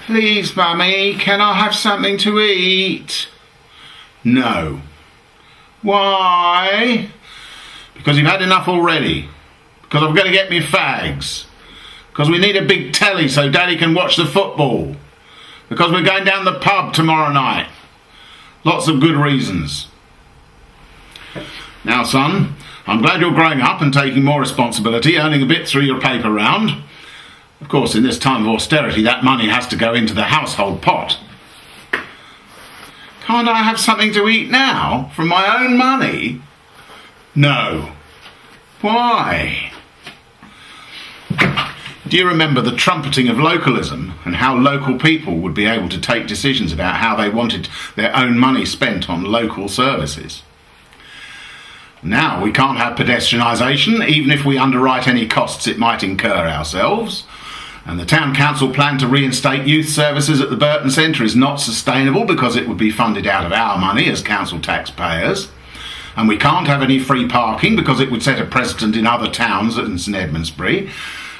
Please, Mummy, can I have something to eat? No. Why? Because you've had enough already. Because I've got to get me fags. Because we need a big telly so Daddy can watch the football. Because we're going down the pub tomorrow night. Lots of good reasons. Now, son, I'm glad you're growing up and taking more responsibility, earning a bit through your paper round. Of course, in this time of austerity, that money has to go into the household pot. Can't I have something to eat now from my own money? No. Why? Do you remember the trumpeting of localism and how local people would be able to take decisions about how they wanted their own money spent on local services? Now we can't have pedestrianisation, even if we underwrite any costs it might incur ourselves. And the town council plan to reinstate youth services at the Burton Centre is not sustainable because it would be funded out of our money as council taxpayers. And we can't have any free parking because it would set a precedent in other towns and St Edmundsbury.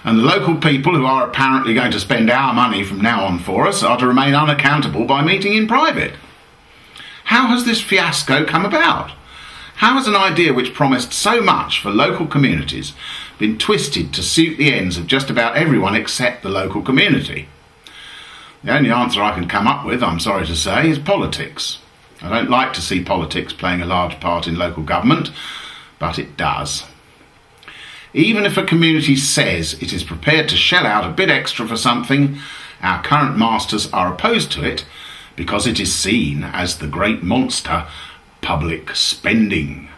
And the local people who are apparently going to spend our money from now on for us are to remain unaccountable by meeting in private. How has this fiasco come about? How has an idea which promised so much for local communities been twisted to suit the ends of just about everyone except the local community? The only answer I can come up with, I'm sorry to say, is politics. I don't like to see politics playing a large part in local government, but it does. Even if a community says it is prepared to shell out a bit extra for something, our current masters are opposed to it because it is seen as the great monster, public spending.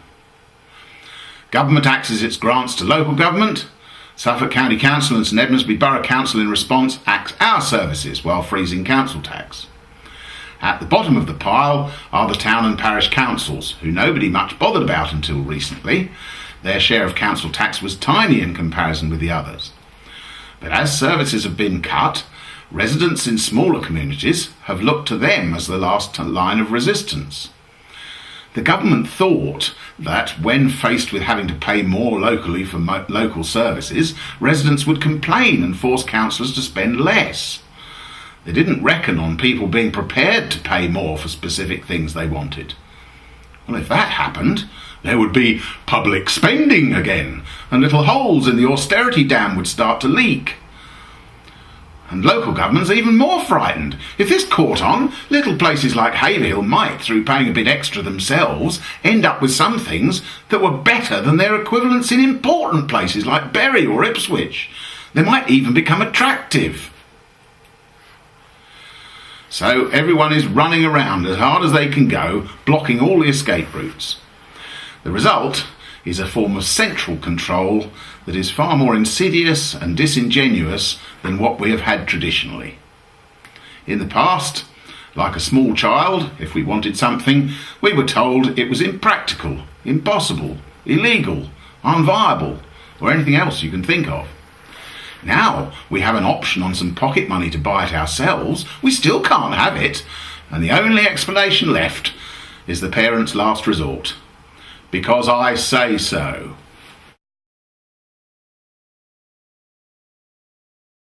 Government axes its grants to local government. Suffolk County Council and St Edmundsbury Borough Council in response axe our services while freezing council tax. At the bottom of the pile are the town and parish councils, who nobody much bothered about until recently. Their share of council tax was tiny in comparison with the others. But as services have been cut, residents in smaller communities have looked to them as the last line of resistance. The government thought that when faced with having to pay more locally for local services, residents would complain and force councillors to spend less. They didn't reckon on people being prepared to pay more for specific things they wanted. Well, if that happened, there would be public spending again, and little holes in the austerity dam would start to leak. And local government's even more frightened. If this caught on, little places like Haverhill might, through paying a bit extra themselves, end up with some things that were better than their equivalents in important places like Bury or Ipswich. They might even become attractive. So everyone is running around as hard as they can go, blocking all the escape routes. The result is a form of central control that is far more insidious and disingenuous than what we have had traditionally. In the past, like a small child, if we wanted something, we were told it was impractical, impossible, illegal, unviable, or anything else you can think of. Now we have an option on some pocket money to buy it ourselves. We still can't have it, and the only explanation left is the parent's last resort. Because I say so.